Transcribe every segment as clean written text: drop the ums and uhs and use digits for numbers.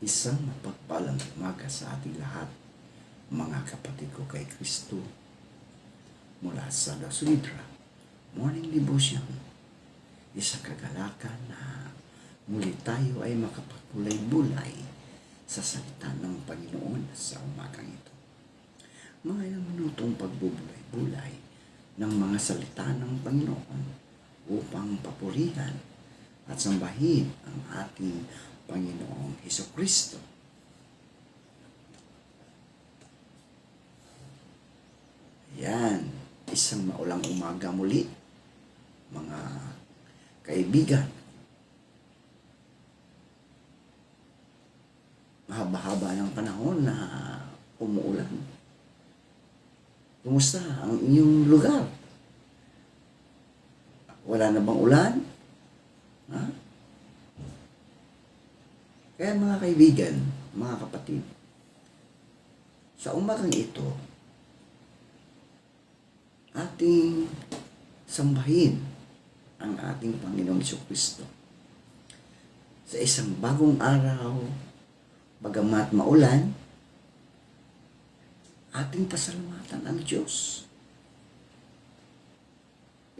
Isang mapagpalang umaga sa ating lahat, mga kapatid ko kay Kristo, mula sa Gasolidra Morning Devotion. Isang kagalakan na muli tayo ay makapagkulay-bulay sa salita ng Panginoon sa umagang ito. Mga ilang minutong pagbubulay-bulay ng mga salita ng Panginoon upang papurihan at sambahin ang ating Panginoong Hesukristo. Yan, isang maulang umaga muli, mga kaibigan. Mahaba-haba ng panahon na umuulan. Kumusta ang inyong lugar? Wala na bang ulan? Ha? Kaya mga kaibigan, mga kapatid, sa umagang ito, ating sambahin ang ating Panginoong Hesukristo. Sa isang bagong araw, bagamat maulan, ating pasalamatan ang Diyos.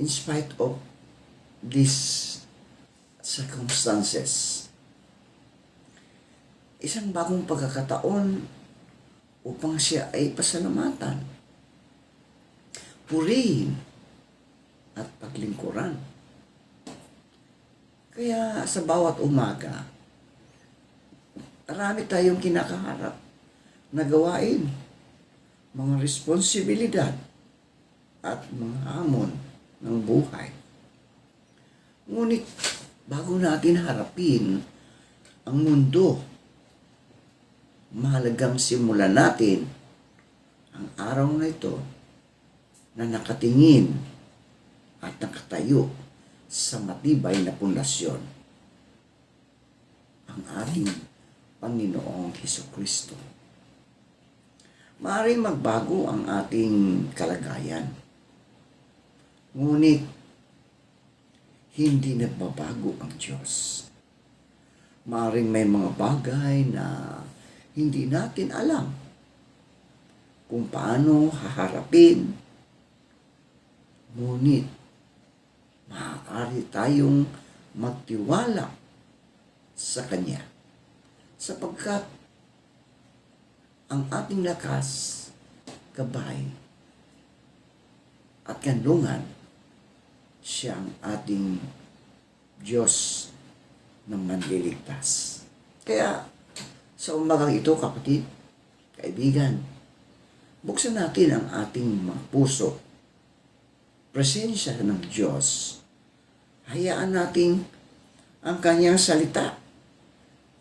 In spite of these circumstances, isang bagong pagkakataon upang siya ay pasalamatan, purihin at paglingkuran. Kaya sa bawat umaga, marami tayong kinakaharap na gawain, mga responsibilidad at mga hamon ng buhay. Ngunit bago natin harapin ang mundo, mahalagang simulan natin ang araw na ito na nakatingin at nakatayo sa matibay na pundasyon, ang ating Panginoong Hesukristo. Maaaring magbago ang ating kalagayan, ngunit hindi nagbabago ang Diyos. Maaaring may mga bagay na hindi natin alam kung paano haharapin, ngunit maaari tayong magtiwala sa Kanya, sapagkat ang ating lakas, gabay, at kanlungan, siya ang ating Diyos na manliligtas. Kaya sa umagang ito, kapatid, kaibigan, buksan natin ang ating mga puso, presensya ng Diyos. Hayaan natin ang Kanyang salita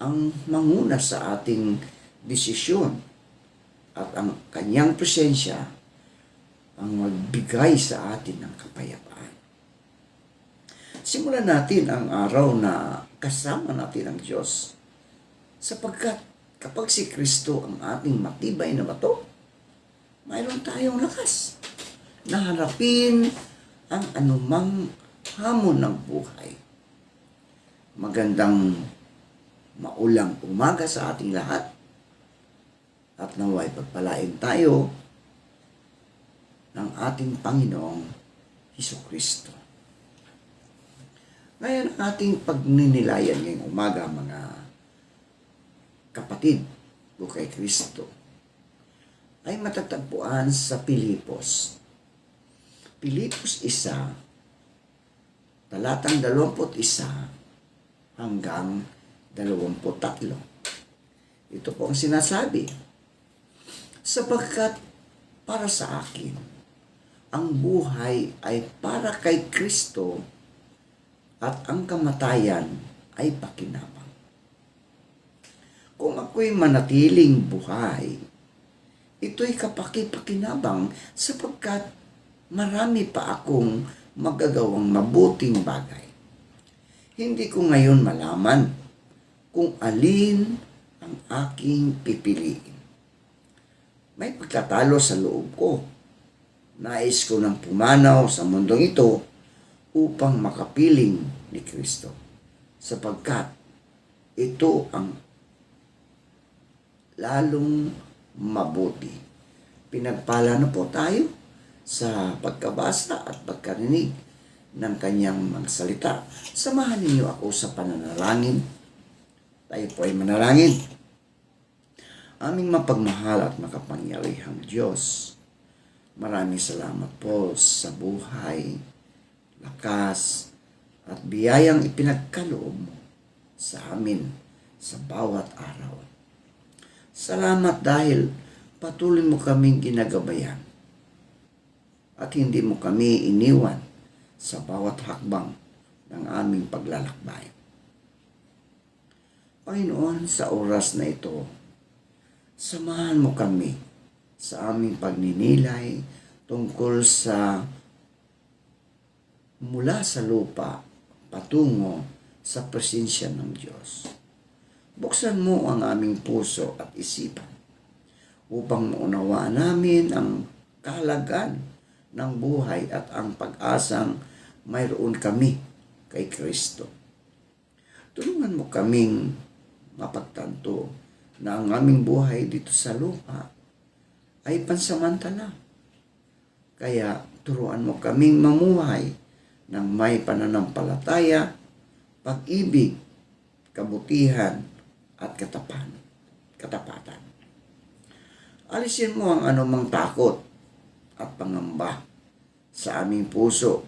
ang manguna sa ating desisyon at ang Kanyang presensya ang magbigay sa atin ng kapayapaan. Simulan natin ang araw na kasama natin ang Diyos, sapagkat kapag si Kristo ang ating matibay na bato, mayroon tayong lakas na harapin ang anumang hamon ng buhay. Magandang maulang umaga sa ating lahat, at naway pagpalain tayo ng ating Panginoong Hesukristo. Ngayon, ang ating pagninilayan ngayong umaga, mga kapatid ko kay Kristo, ay matatagpuan sa Pilipos. Pilipos 1, talatang 21 hanggang 23. Ito po ang sinasabi, sapagkat para sa akin, ang buhay ay para kay Kristo at ang kamatayan ay pakinabang. Kung ako'y manatiling buhay, ito'y kapaki-pakinabang, sapagkat marami pa akong magagawang mabuting bagay. Hindi ko ngayon malaman kung alin ang aking pipiliin. May pagkatalo sa loob ko. Nais ko nang pumanaw sa mundong ito upang makapiling ni Kristo, sapagkat ito ang lalong mabuti. Pinagpala na po tayo sa pagkabasa at pagkarinig ng kanyang mga salita. Samahan ninyo ako sa pananalangin. Tayo po ay manalangin. Aming mapagmahal at makapangyarihang Diyos, maraming salamat po sa buhay, lakas, at biyayang ipinagkaloob mo sa amin sa bawat araw. Salamat dahil patuloy mo kaming ginagabayan at hindi mo kami iniwan sa bawat hakbang ng aming paglalakbay. Panginoon, sa oras na ito, samahan mo kami sa aming pagninilay tungkol sa mula sa lupa patungo sa presensya ng Diyos. Buksan mo ang aming puso at isipan upang maunawaan namin ang kahalagan ng buhay at ang pag-asang mayroon kami kay Kristo. Tulungan mo kaming mapagtanto na ang aming buhay dito sa lupa ay pansamantala. Kaya turuan mo kaming mamuhay ng may pananampalataya, pag-ibig, kabutihan, at katapatan. Alisin mo ang anumang takot at pangamba sa aming puso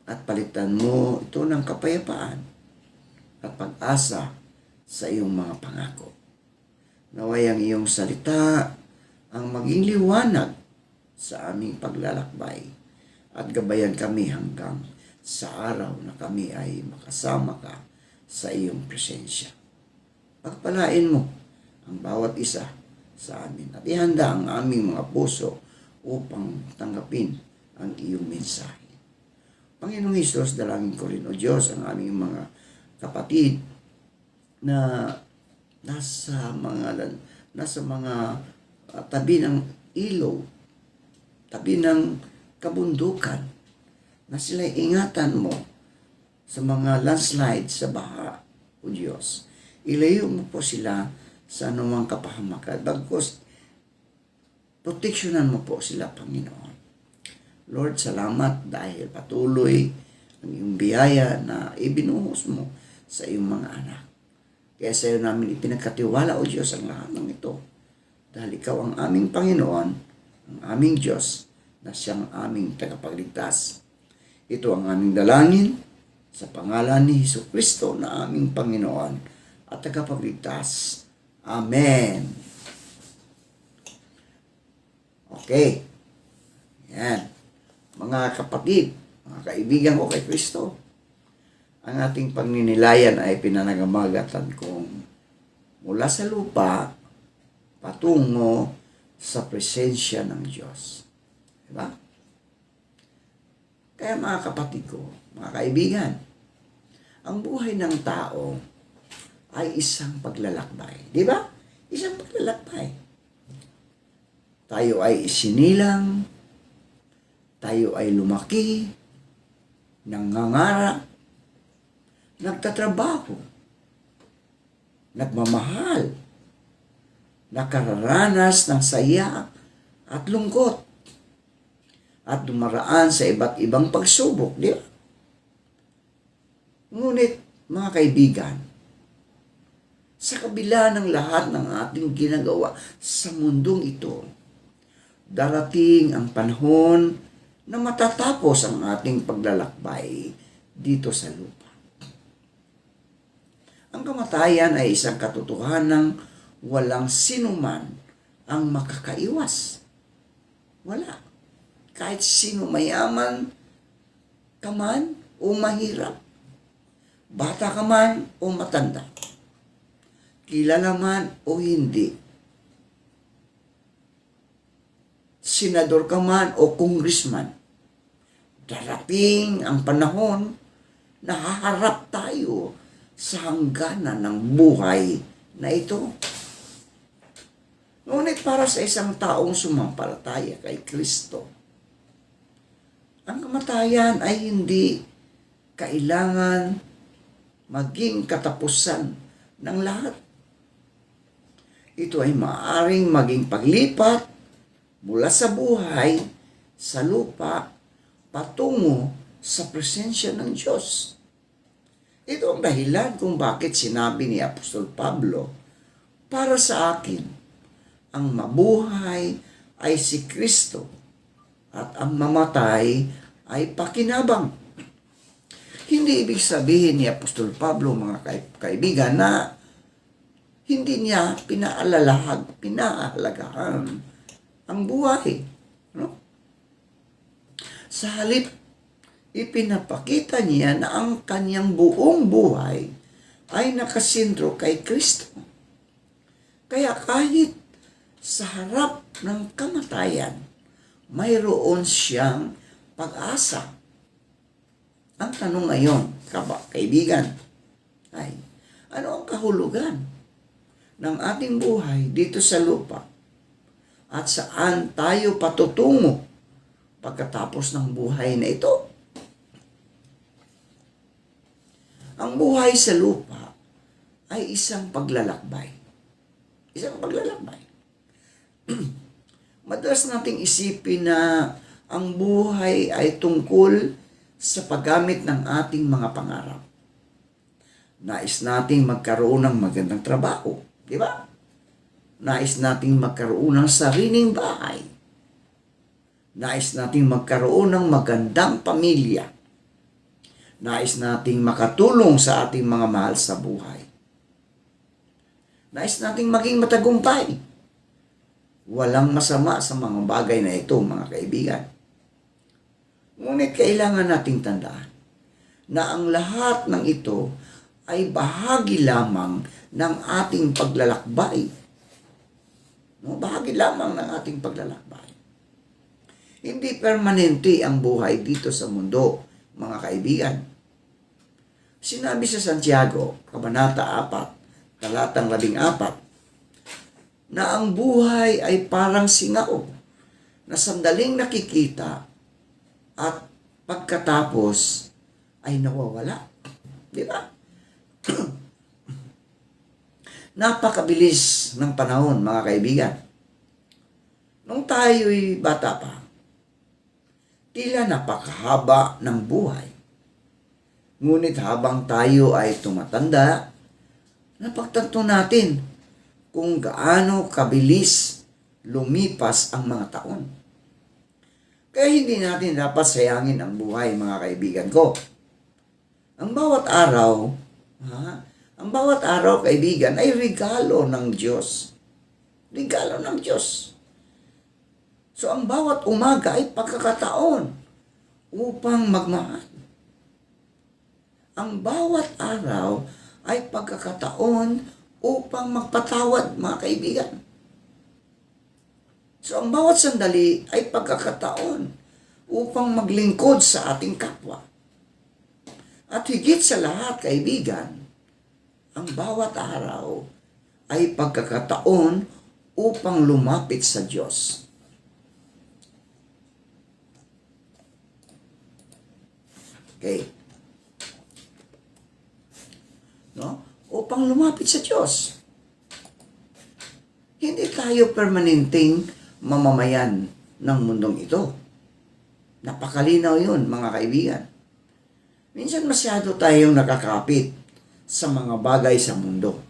at palitan mo ito ng kapayapaan at pag-asa sa iyong mga pangako. Naway ang iyong salita ang maging liwanag sa aming paglalakbay at gabayan kami hanggang sa araw na kami ay makasama ka sa iyong presensya. Pagpalain mo ang bawat isa sa amin at ihanda ang aming mga puso upang tanggapin ang iyong mensahe. Panginoong Hesus, dalangin ko rin, O Diyos, ang aming mga kapatid na nasa mga tabi ng ilog, tabi ng kabundukan, na sila'y ingatan mo sa mga landslide sa baha, O Diyos. Ilayo mo po sila sa anumang kapahamakan. Bagkus, proteksyonan mo po sila, Panginoon. Lord, salamat dahil patuloy ang iyong biyaya na ibinuhos mo sa iyong mga anak. Kaya sa iyo namin ipinagkatiwala, O Diyos, ang lahat ng ito. Dahil ikaw ang aming Panginoon, ang aming Diyos, na siyang aming tagapagligtas. Ito ang aming dalangin sa pangalan ni Jesucristo na aming Panginoon at tagapagligtas. Amen. Okay. Yan. Mga kapatid, mga kaibigan ko kay Kristo, ang ating pagninilayan ay pinanagamagatan kong mula sa lupa patungo sa presensya ng Diyos. Diba? Kaya mga kapatid ko, mga kaibigan, ang buhay ng tao ay isang paglalakbay. Diba? Isang paglalakbay. Tayo ay isinilang, tayo ay lumaki, nangangarap, nagtatrabaho, nagmamahal, nakararanas ng saya at lungkot, at dumaraan sa iba't ibang pagsubok, di ba? Ngunit, mga kaibigan, sa kabila ng lahat ng ating ginagawa sa mundong ito, darating ang panahon na matatapos ang ating paglalakbay dito sa lupa. Ang kamatayan ay isang katotohanang walang sinuman ang makakaiwas. Wala. Kahit sino, mayaman ka man o mahirap, bata ka man o matanda, kilala man o hindi, senador ka man o congressman, darating ang panahon na haharap tayo sa hangganan ng buhay na ito. Ngunit para sa isang taong sumampalataya kay Kristo, ang kamatayan ay hindi kailangan maging katapusan ng lahat. ito ay maaaring maging paglipat mula sa buhay, sa lupa, patungo sa presensya ng Diyos. Ito ang dahilan kung bakit sinabi ni Apostol Pablo, para sa akin, ang mabuhay ay si Kristo at ang mamatay ay pakinabang. Hindi ibig sabihin ni Apostol Pablo, mga kaibigan, na hindi niya pinahalagahan ang buhay. No? Sa halip, ipinapakita niya na ang kanyang buong buhay ay nakasentro kay Kristo. Kaya kahit sa harap ng kamatayan, mayroon siyang pag-asa. Ang tanong ngayon, kaibigan, ay ano ang kahulugan ng ating buhay dito sa lupa at saan tayo patutungo pagkatapos ng buhay na ito? Ang buhay sa lupa ay isang paglalakbay. Isang paglalakbay. Madalas nating isipin na ang buhay ay tungkol sa paggamit ng ating mga pangarap. Nais nating magkaroon ng magandang trabaho, di ba? Nais nating magkaroon ng sariling bahay. Nais nating magkaroon ng magandang pamilya. Nais nating makatulong sa ating mga mahal sa buhay. Nais nating maging matagumpay. Walang masama sa mga bagay na ito, mga kaibigan. Ngunit kailangan nating tandaan na ang lahat ng ito ay bahagi lamang ng ating paglalakbay. No? Bahagi lamang ng ating paglalakbay. Hindi permanente ang buhay dito sa mundo, mga kaibigan. Sinabi sa Santiago, Kabanata 4, talatang 14, na ang buhay ay parang singaw na sandaling nakikita at pagkatapos ay nawawala. Di ba? Napakabilis ng panahon, mga kaibigan. Nung tayo'y bata pa, tila napakahaba ng buhay. Ngunit habang tayo ay tumatanda, napagtanto natin kung gaano kabilis lumipas ang mga taon. Kaya hindi natin dapat sayangin ang buhay, mga kaibigan ko. Ang bawat araw, kaibigan, ay regalo ng Diyos. Regalo ng Diyos. So, ang bawat umaga ay pagkakataon upang magmahal. Ang bawat araw ay pagkakataon upang magpatawad, mga kaibigan. So, ang bawat sandali ay pagkakataon upang maglingkod sa ating kapwa. At higit sa lahat, kaibigan, ang bawat araw ay pagkakataon upang lumapit sa Diyos. Okay? No? Upang lumapit sa Diyos. Hindi tayo permanenteng mamamayan ng mundong ito. Napakalinaw yun, mga kaibigan. Minsan masyado tayong nakakapit sa mga bagay sa mundo.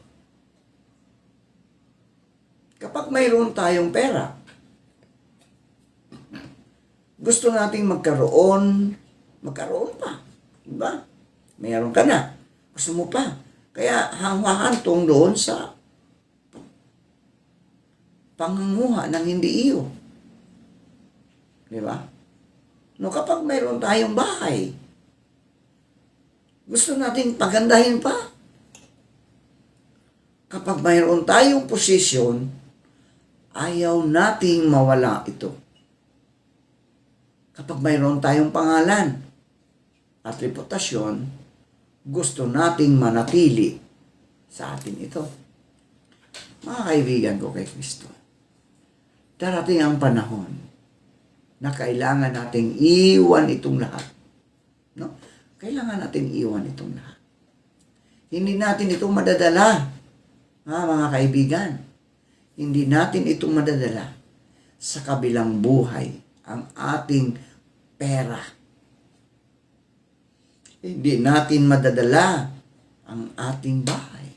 Kapag mayroon tayong pera, gusto nating magkaroon pa. Diba? Mayroon ka na. Gusto mo pa. Kaya hahantong doon sa pangunguha ng hindi iyo. Diba? No, kapag mayroon tayong bahay, gusto nating pagandahin pa. Kapag mayroon tayong posisyon, ayaw nating mawala ito. Kapag mayroon tayong pangalan at reputasyon, gusto nating manatili sa atin ito. Mga kaibigan ko kay Kristo, darating ang panahon na kailangan nating iwan itong lahat. No? Kailangan natin iwan itong lahat. Hindi natin ito madadala, mga kaibigan. Hindi natin ito madadala sa kabilang buhay, ang ating pera. Hindi natin madadala ang ating bahay.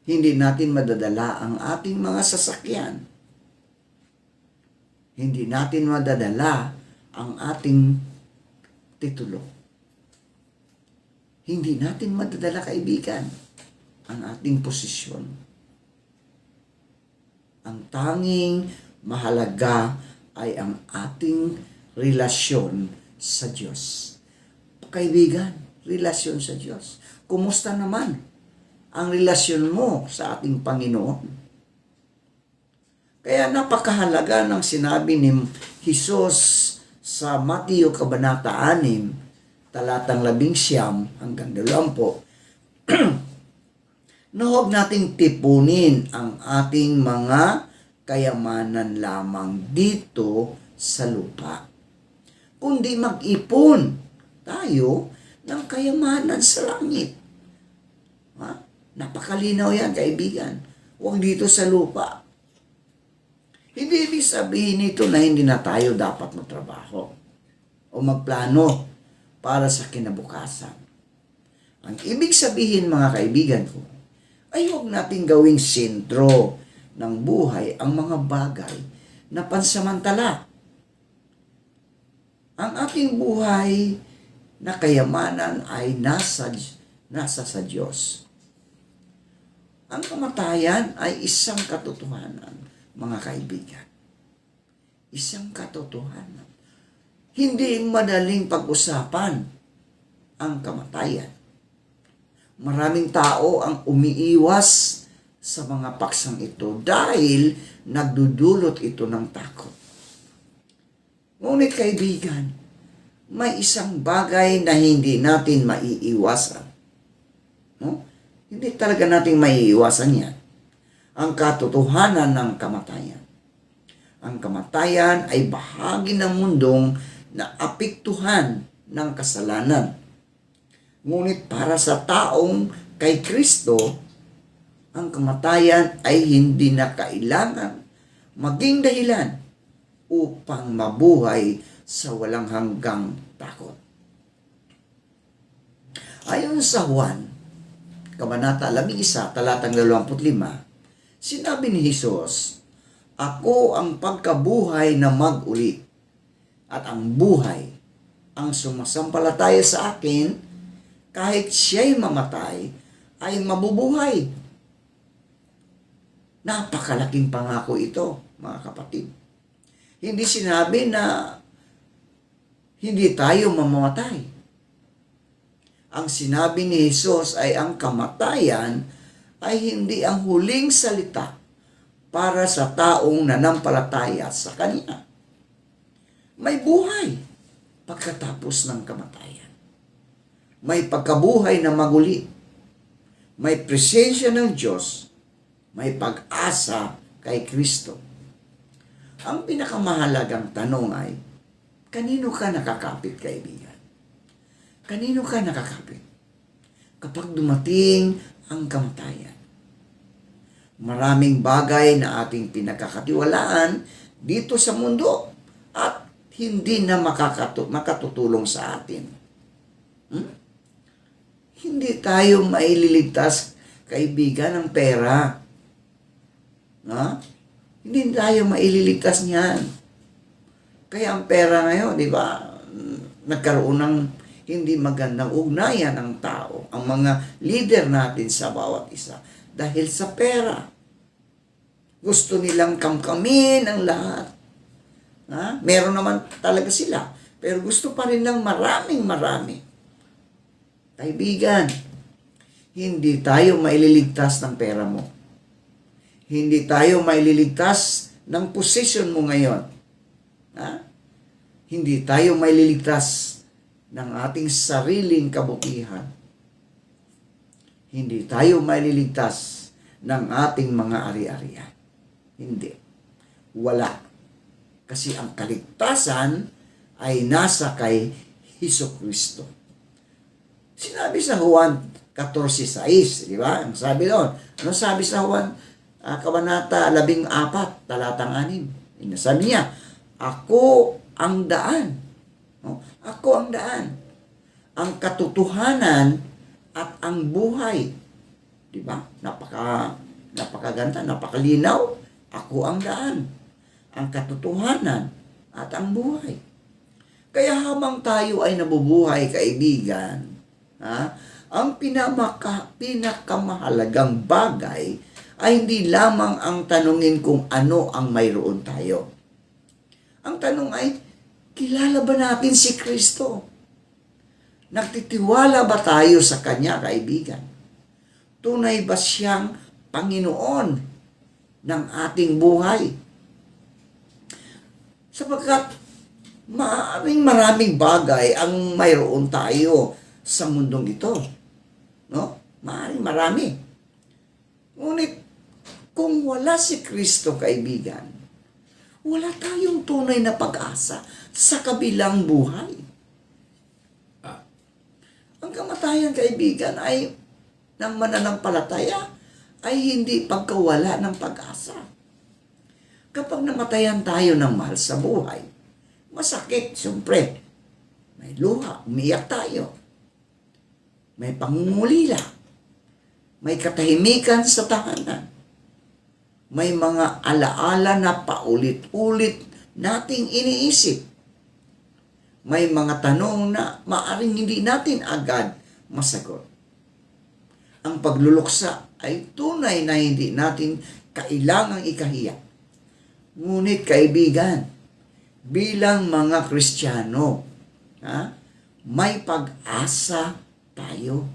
Hindi natin madadala ang ating mga sasakyan. Hindi natin madadala ang ating titulo. Hindi natin madadala, kaibigan, ang ating posisyon. Ang tanging mahalaga ay ang ating relasyon sa Diyos. Kaibigan, relasyon sa Diyos. Kumusta naman ang relasyon mo sa ating Panginoon? Kaya napakahalaga ng sinabi ni Jesus sa Mateo Kabanata 6, talatang 19 hanggang 20, na huwag nating tipunin ang ating mga kayamanan lamang dito sa lupa, kundi mag-ipon tayo ng kayamanan sa langit. Ha? Napakalinaw yan, kaibigan. Huwag dito sa lupa. Hindi ibig sabihin nito na hindi na tayo dapat magtrabaho o magplano para sa kinabukasan. Ang ibig sabihin, mga kaibigan ko, ay huwag nating gawing sentro ng buhay ang mga bagay na pansamantala. Ang ating buhay na kayamanan ay nasa sa Diyos. Ang kamatayan ay isang katotohanan, mga kaibigan. Isang katotohanan. Hindi madaling pag-usapan ang kamatayan. Maraming tao ang umiiwas sa mga paksang ito dahil nagdudulot ito ng takot. Ngunit kaibigan, may isang bagay na hindi natin maiiwasan. No? Hindi talaga natin maiiwasan yan. Ang katotohanan ng kamatayan. Ang kamatayan ay bahagi ng mundong na apektuhan ng kasalanan. Ngunit para sa taong kay Kristo, ang kamatayan ay hindi na kailangan maging dahilan upang mabuhay sa walang hanggang takot. Ayon sa Juan, Kabanata 11, talatang 25, sinabi ni Jesus, "Ako ang pagkabuhay na mag-uli, at ang buhay, ang sumasampalataya sa akin, kahit siya'y mamatay, ay mabubuhay." Napakalaking pangako ito, mga kapatid. Hindi sinabi na hindi tayo mamamatay. Ang sinabi ni Jesus ay ang kamatayan ay hindi ang huling salita para sa taong nanampalataya sa Kanya. May buhay pagkatapos ng kamatayan. May pagkabuhay na maguli. May presensya ng Diyos. May pag-asa kay Kristo. Ang pinakamahalagang tanong ay, kanino ka nakakapit, kaibigan? Kanino ka nakakapit kapag dumating ang kamatayan? Maraming bagay na ating pinagkakatiwalaan dito sa mundo at hindi na makatutulong sa atin. Hindi tayo maililigtas, kaibigan, ng pera. Hindi tayo maililigtas niyan. Kaya ang pera ngayon, di ba, nagkaroon ng hindi magandang ugnayan ng tao, ang mga leader natin sa bawat isa, dahil sa pera. Gusto nilang kamkamin ang lahat. Meron naman talaga sila, pero gusto pa rin ng marami. Kaibigan, hindi tayo maililigtas ng pera mo. Hindi tayo maililigtas ng posisyon mo ngayon. Hindi tayo maililigtas ng ating sariling kabutihan. Hindi tayo maililigtas ng ating mga ari-arian. Hindi. Wala. Kasi ang kaligtasan ay nasa kay Hesukristo. Sinabi sa Juan 14:6, di ba? Ang sabi doon. Ano sabi sa Juan Kabanata 14, talatang 6. Sabi niya, ako ang daan. No? Ako ang daan. Ang katotohanan at ang buhay. Di ba? Napakaganda, napakalinaw. Ako ang daan. Ang katotohanan at ang buhay. Kaya habang tayo ay nabubuhay, kaibigan, ang pinakamahalagang bagay ay hindi lamang ang tanungin kung ano ang mayroon tayo. Ang tanong ay, kilala ba natin si Kristo? Nagtitiwala ba tayo sa Kanya, kaibigan? Tunay ba siyang Panginoon ng ating buhay? Sapagkat maraming bagay ang mayroon tayo sa mundong ito. No? Marami. Ngunit, kung wala si Kristo, kaibigan, wala tayong tunay na pag-asa sa kabilang buhay. Ang kamatayan, kaibigan, ay ng mananampalataya ay hindi pagkawala ng pag-asa. Kapag namatayan tayo ng mahal sa buhay, masakit, siyempre. May luha, umiyak tayo. May pangungulila. May katahimikan sa tahanan. May mga alaala na paulit-ulit nating iniisip. May mga tanong na maaring hindi natin agad masagot. Ang pagluluksa ay tunay na hindi natin kailangang ikahiya. Ngunit kaibigan, bilang mga Kristiyano, may pag-asa tayo.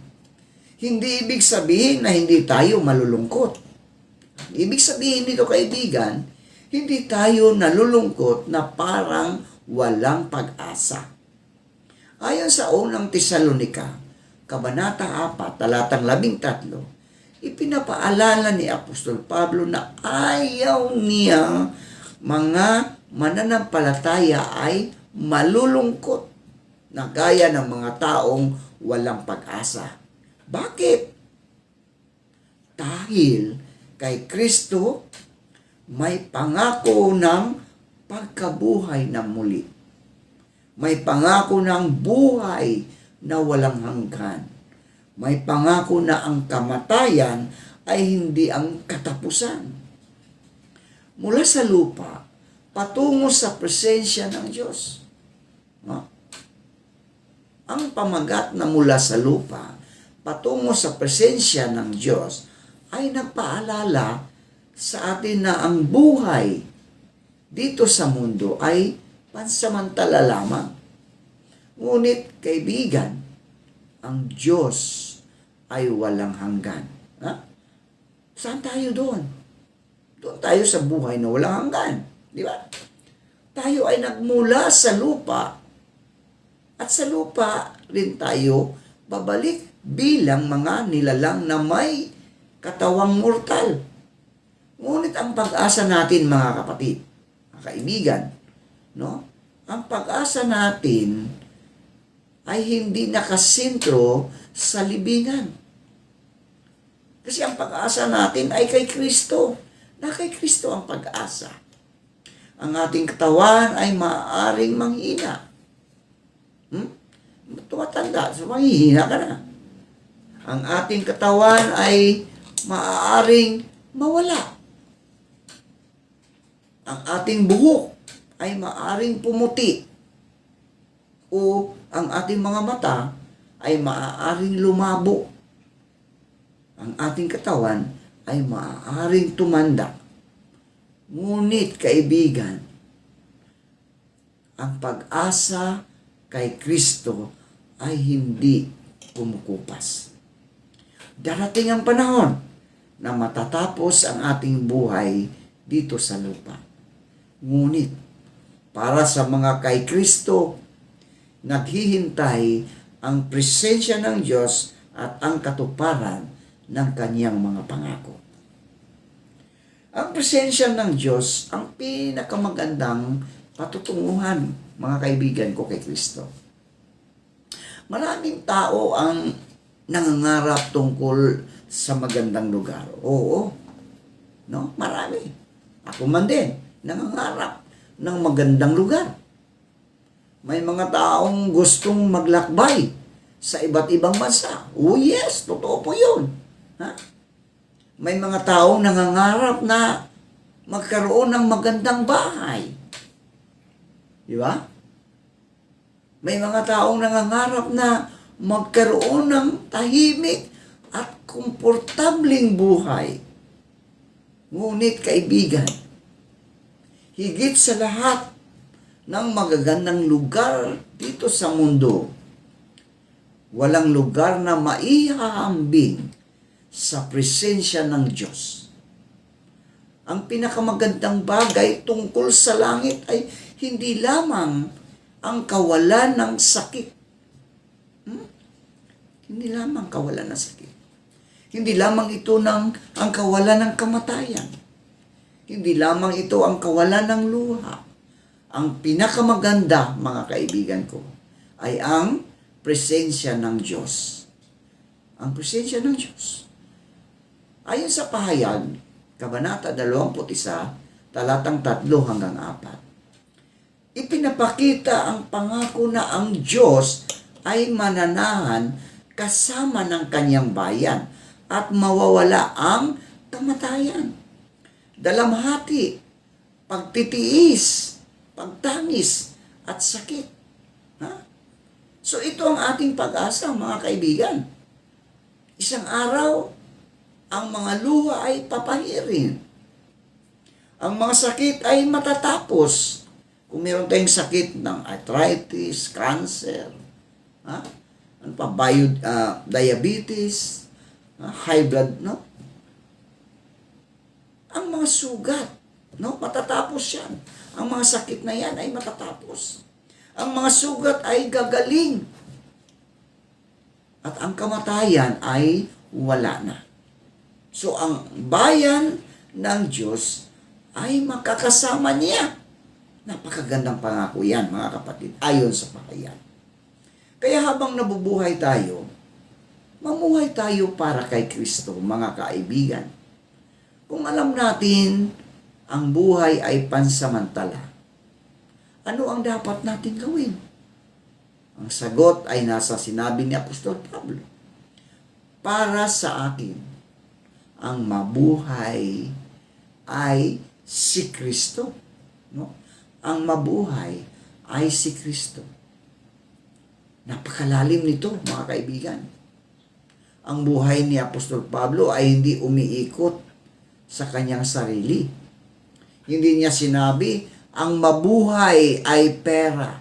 Hindi ibig sabihin na hindi tayo malulungkot. Ibig sabihin nito, kaibigan, hindi tayo nalulungkot na parang walang pag-asa. Ayon sa unang Tesalonika, Kabanata 4, talatang 13, ipinapaalala ni Apostol Pablo na ayaw niya mga mananampalataya ay malulungkot na gaya ng mga taong walang pag-asa. Bakit? Dahil kay Kristo may pangako ng pagkabuhay na muli. May pangako ng buhay na walang hanggan. May pangako na ang kamatayan ay hindi ang katapusan. Mula sa lupa, patungo sa presensya ng Diyos. Ang pamagat na mula sa lupa, patungo sa presensya ng Diyos, ay nagpaalala sa atin na ang buhay dito sa mundo ay pansamantala lamang. Ngunit, kaibigan, ang Diyos ay walang hanggan. Saan tayo doon? Doon tayo sa buhay na walang hanggan. Di ba? Tayo ay nagmula sa lupa at sa lupa rin tayo babalik bilang mga nilalang na may katawang mortal. Ngunit ang pag-asa natin, mga kapatid, mga kaibigan, ang pag-asa natin ay hindi nakasentro sa libingan. Kasi ang pag-asa natin ay kay Kristo. Na kay Kristo ang pag-asa. Ang ating katawan ay maaaring manghina. Tumatanda, so manghihina ka na. Ang ating katawan ay maaaring mawala. Ang ating buhok ay maaaring pumuti. O ang ating mga mata ay maaaring lumabo. Ang ating katawan ay maaaring tumanda. Ngunit, kaibigan, ang pag-asa kay Kristo ay hindi kumukupas. Darating ang panahon na matatapos ang ating buhay dito sa lupa. Ngunit, para sa mga kay Kristo, naghihintay ang presensya ng Diyos at ang katuparan ng Kanyang mga pangako. Ang presensya ng Diyos ang pinakamagandang patutunguhan, mga kaibigan ko, kay Kristo. Maraming tao ang nangangarap tungkol sa magandang lugar. Oo. No? Marami. Ako man din, nangangarap ng magandang lugar. May mga taong gustong maglakbay sa iba't ibang bansa. Oh yes, totoo po yun. Ha? May mga taong nangangarap na magkaroon ng magandang bahay. Di ba? May mga taong nangangarap na magkaroon ng tahimik at komportabling buhay. Ngunit kaibigan, higit sa lahat ng magagandang lugar dito sa mundo, walang lugar na maihahambing sa presensya ng Diyos. Ang pinakamagandang bagay tungkol sa langit ay hindi lamang ang kawalan ng sakit. Hindi lamang kawalan ng sakit. Hindi lamang ito ang kawalan ng kamatayan. Hindi lamang ito ang kawalan ng luha. Ang pinakamaganda, mga kaibigan ko, ay ang presensya ng Diyos. Ang presensya ng Diyos. Ayon sa pahayag, Kabanata 21, talatang 3 hanggang 4. Ipinapakita ang pangako na ang Diyos ay mananahan kasama ng kanyang bayan at mawawala ang kamatayan. Dalamhati, pagtitiis, pagtangis, at sakit. Ha? So ito ang ating pag-asa, mga kaibigan. Isang araw, ang mga luha ay papahirin. Ang mga sakit ay matatapos. Kung meron tayong sakit ng arthritis, cancer, ha? Ano pa, diabetes, high blood, no? Ang mga sugat, no? Matatapos yan. Ang mga sakit na yan ay matatapos. Ang mga sugat ay gagaling. At ang kamatayan ay wala na. So, ang bayan ng Diyos ay makakasama niya. Napakagandang pangako yan, mga kapatid, ayon sa pahayag. Kaya habang nabubuhay tayo, mamuhay tayo para kay Kristo, mga kaibigan. Kung alam natin, ang buhay ay pansamantala, ano ang dapat natin gawin? Ang sagot ay nasa sinabi ni Apostol Pablo. Para sa akin, ang mabuhay ay si Kristo. No? Ang mabuhay ay si Kristo. Napakalalim nito, mga kaibigan. Ang buhay ni Apostol Pablo ay hindi umiikot sa kanyang sarili. Hindi niya sinabi, ang mabuhay ay pera.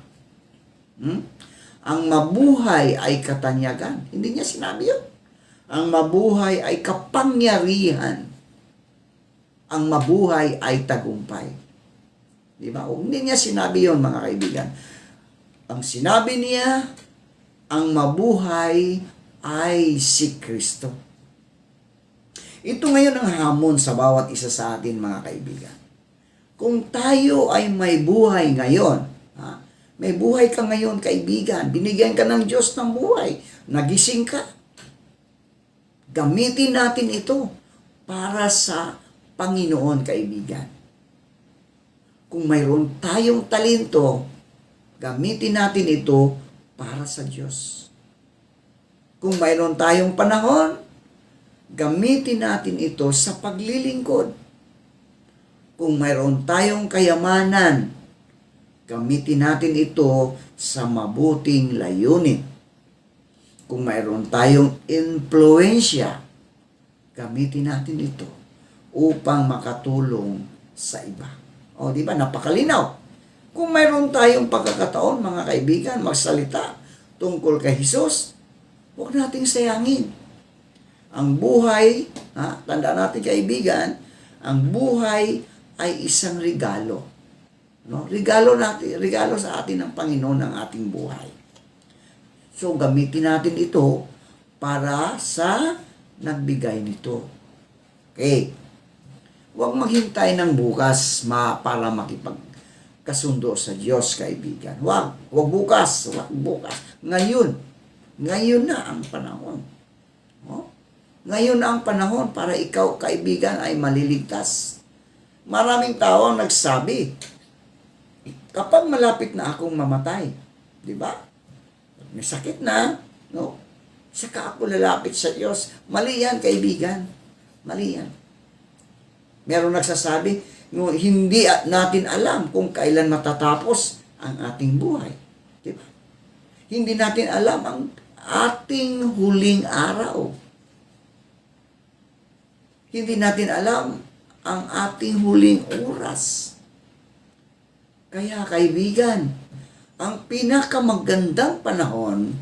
Ang mabuhay ay katanyagan. Hindi niya sinabi yun. Ang mabuhay ay kapangyarihan. Ang mabuhay ay tagumpay. Di ba? Hindi niya sinabi yun, mga kaibigan. Ang sinabi niya, ang mabuhay ay si Kristo. Ito ngayon ang hamon sa bawat isa sa atin, mga kaibigan. Kung tayo ay may buhay ngayon, may buhay ka ngayon, kaibigan, binigyan ka ng Diyos ng buhay, nagising ka, gamitin natin ito para sa Panginoon, kaibigan. Kung mayroon tayong talento, gamitin natin ito para sa Diyos. Kung mayroon tayong panahon, gamitin natin ito sa paglilingkod. Kung mayroon tayong kayamanan, gamitin natin ito sa mabuting layunin. Kung mayroon tayong impluensya, gamitin natin ito upang makatulong sa iba. O, di ba? Napakalinaw. Kung mayroon tayong pagkakataon, mga kaibigan, magsalita tungkol kay Jesus, huwag nating sayangin. Ang buhay, tandaan natin, kaibigan, ang buhay ay isang regalo. No? Regalo sa atin ng Panginoon ng ating buhay. So, gamitin natin ito para sa nagbigay nito. Okay. Huwag maghintay ng bukas para makipagkasundo sa Diyos, kaibigan. Huwag bukas. Ngayon. Ngayon na ang panahon. Oh? Ngayon na ang panahon para ikaw, kaibigan, ay maliligtas. Maraming tao ang nagsabi, kapag malapit na akong mamatay, di ba? May sakit na, no? Saka ako lalapit sa Diyos. Mali yan, kaibigan. Mali yan. Meron nagsasabi, no, hindi natin alam kung kailan matatapos ang ating buhay. Di ba? Hindi natin alam ang ating huling araw. Hindi natin alam ang ating huling oras. Kaya kaibigan, ang pinakamagandang panahon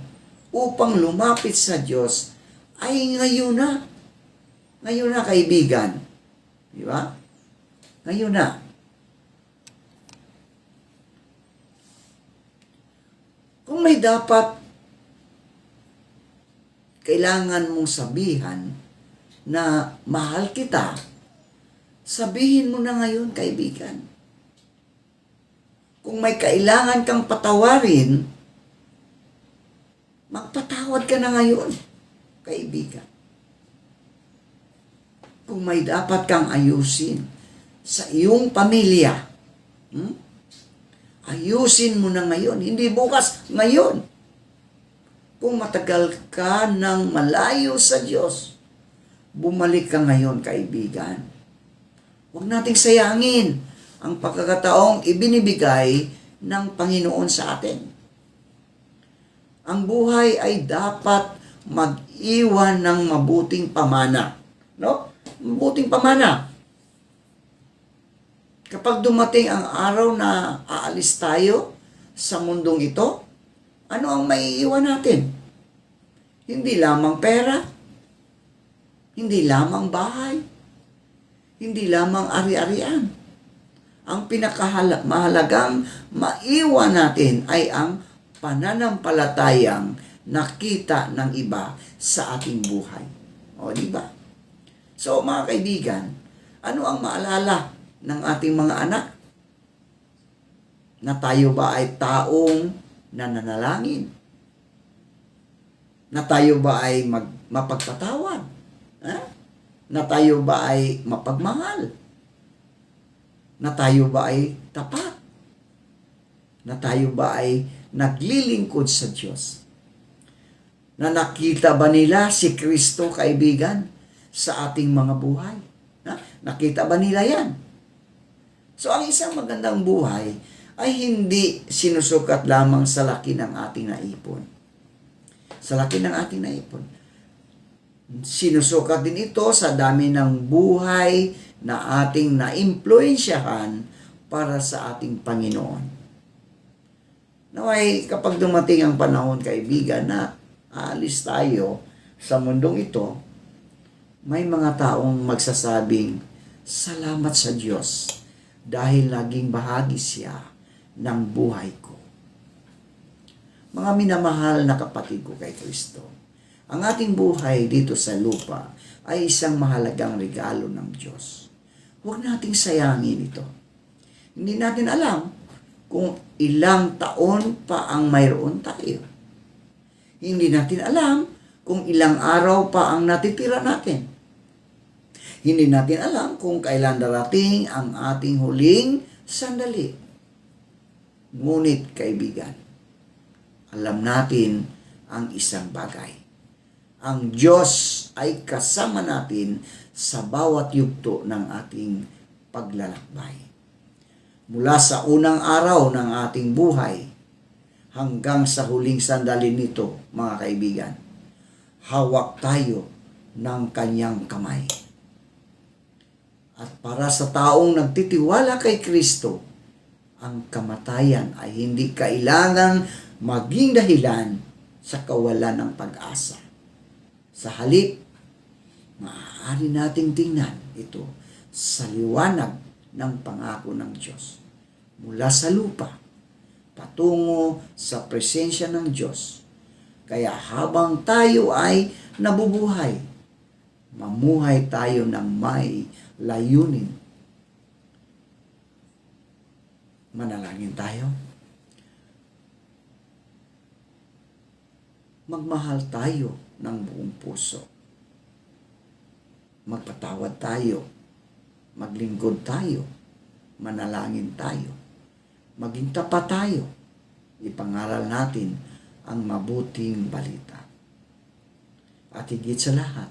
upang lumapit sa Diyos ay ngayon na. Ngayon na, kaibigan. Di ba? Ngayon na. Kung may dapat kailangan mong sabihan na mahal kita, sabihin mo na ngayon, kaibigan. Kung may kailangan kang patawarin, magpatawad ka na ngayon, kaibigan. Kung may dapat kang ayusin sa iyong pamilya, ayusin mo na ngayon, hindi bukas, ngayon. Kung matagal ka ng malayo sa Diyos, bumalik ka ngayon, kaibigan. Huwag nating sayangin ang pagkakataong ibinibigay ng Panginoon sa atin. Ang buhay ay dapat mag-iwan ng mabuting pamana. No? Mabuting pamana. Kapag dumating ang araw na aalis tayo sa mundong ito, ano ang maiiwan natin? Hindi lamang pera, hindi lamang bahay, hindi lamang ari-arian. Ang pinakamahalagang maiwan natin ay ang pananampalatayang nakita ng iba sa ating buhay. O, di ba? So, mga kaibigan, ano ang maalala ng ating mga anak? Na tayo ba ay taong nananalangin? Na tayo ba ay mapagpatawad? Na tayo ba ay mapagmahal? Na tayo ba ay tapat? Na tayo ba ay naglilingkod sa Diyos? Na nakita ba nila si Kristo, kaibigan, sa ating mga buhay? Nakita ba nila yan? So, ang isang magandang buhay ay hindi sinusukat lamang sa laki ng ating naipon. Sa laki ng ating naipon. Sinusukat din ito sa dami ng buhay na ating naimpluwensyahan para sa ating Panginoon. Naway, kapag dumating ang panahon, kaibigan, na aalis tayo sa mundong ito, may mga taong magsasabing, salamat sa Diyos dahil naging bahagi siya ng buhay ko. Mga minamahal na kapatid ko kay Kristo, ang ating buhay dito sa lupa ay isang mahalagang regalo ng Diyos. Huwag nating sayangin ito. Hindi natin alam kung ilang taon pa ang mayroon tayo. Hindi natin alam kung ilang araw pa ang natitira natin. Hindi natin alam kung kailan darating ang ating huling sandali. Ngunit, kaibigan, alam natin ang isang bagay. Ang Diyos ay kasama natin sa bawat yugto ng ating paglalakbay. Mula sa unang araw ng ating buhay hanggang sa huling sandali nito, mga kaibigan, hawak tayo ng kanyang kamay. At para sa taong nagtitiwala kay Kristo, ang kamatayan ay hindi kailangang maging dahilan sa kawalan ng pag-asa. Sa halip, maaari nating tingnan ito sa liwanag ng pangako ng Diyos. Mula sa lupa, patungo sa presensya ng Diyos. Kaya habang tayo ay nabubuhay, mamuhay tayo ng may layunin. Manalangin tayo. Magmahal tayo ng buong puso. magpatawad tayo, maglingkod tayo, manalangin tayo, maging tapat tayo, ipangaral natin ang mabuting balita. At higit sa lahat,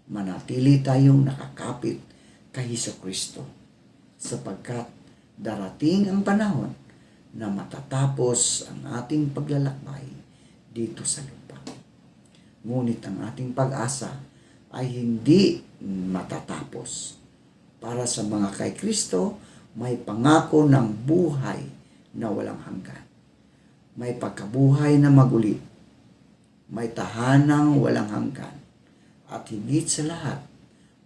manatili tayong nakakapit kay Hesukristo sapagkat darating ang panahon na matatapos ang ating paglalakbay dito sa lupa. Ngunit ang ating pag-asa ay hindi matatapos. Para sa mga kay Kristo, may pangako ng buhay na walang hanggan. May pagkabuhay na magulit. May tahanang walang hanggan. At higit sa lahat,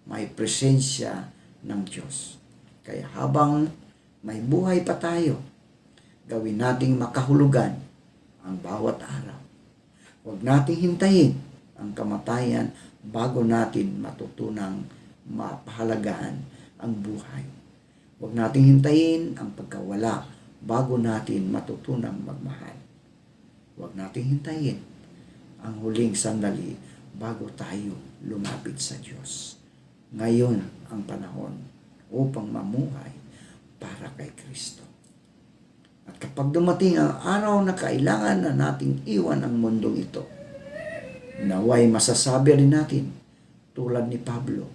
may presensya ng Diyos. Kaya habang may buhay pa tayo, gawin nating makahulugan ang bawat araw. Huwag nating hintayin ang kamatayan bago natin matutunang mapahalagaan ang buhay. Huwag nating hintayin ang pagkawala bago natin matutunang magmahal. Huwag nating hintayin ang huling sandali bago tayo lumapit sa Diyos. Ngayon ang panahon upang mamuhay para kay Kristo. At kapag dumating ang araw na kailangan na nating iwan ang mundong ito, naway masasabi rin natin, tulad ni Pablo,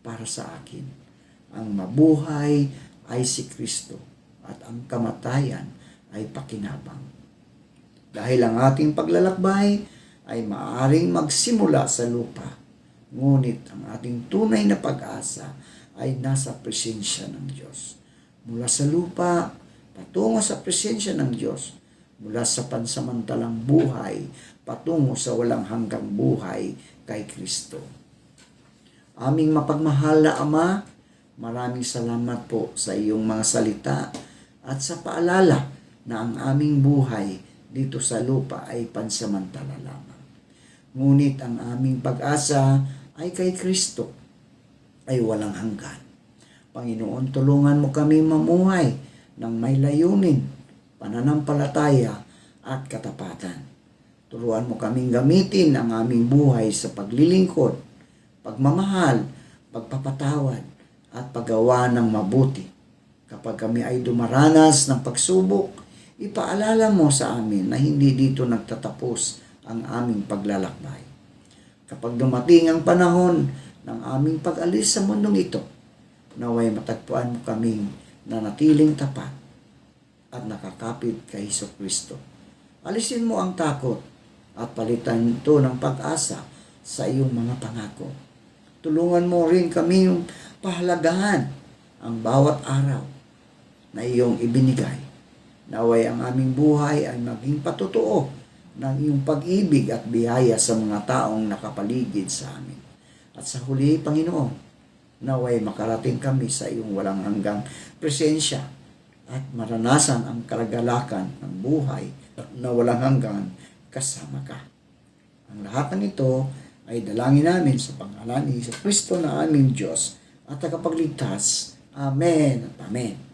para sa akin, ang mabuhay ay si Kristo at ang kamatayan ay pakinabang. Dahil ang ating paglalakbay ay maaaring magsimula sa lupa, ngunit ang ating tunay na pag-asa ay nasa presensya ng Diyos. Mula sa lupa, patungo sa presensya ng Diyos, mula sa pansamantalang buhay, patungo sa walang hanggang buhay kay Kristo. Aming mapagmahal na Ama, maraming salamat po sa iyong mga salita at sa paalala na ang aming buhay dito sa lupa ay pansamantala lamang. Ngunit ang aming pag-asa ay kay Kristo, ay walang hanggan. Panginoon, tulungan mo kami mamuhay ng may layunin, pananampalataya at katapatan. Turuan mo kaming gamitin ang aming buhay sa paglilingkod, pagmamahal, pagpapatawad at paggawa ng mabuti. Kapag kami ay dumaranas ng pagsubok, ipaalala mo sa amin na hindi dito nagtatapos ang aming paglalakbay. Kapag dumating ang panahon ng aming pag-alis sa mundong ito, naway matagpuan mo kaming nanatiling tapat at nakakapit kay Hesukristo. Alisin mo ang takot at palitan ito ng pag-asa sa iyong mga pangako. Tulungan mo rin kami pahalagahan ang bawat araw na iyong ibinigay. Naway ang aming buhay ay maging patotoo ng iyong pag-ibig at biyaya sa mga taong nakapaligid sa amin. At sa huli, Panginoon, naway makarating kami sa iyong walang hanggang presensya at maranasan ang kalagalakan ng buhay na walang hanggan kasama ka. Ang lahat ng ito ay dalangin namin sa pangalan ni Hesukristo na aming Diyos at tagapagligtas. Amen at Amen.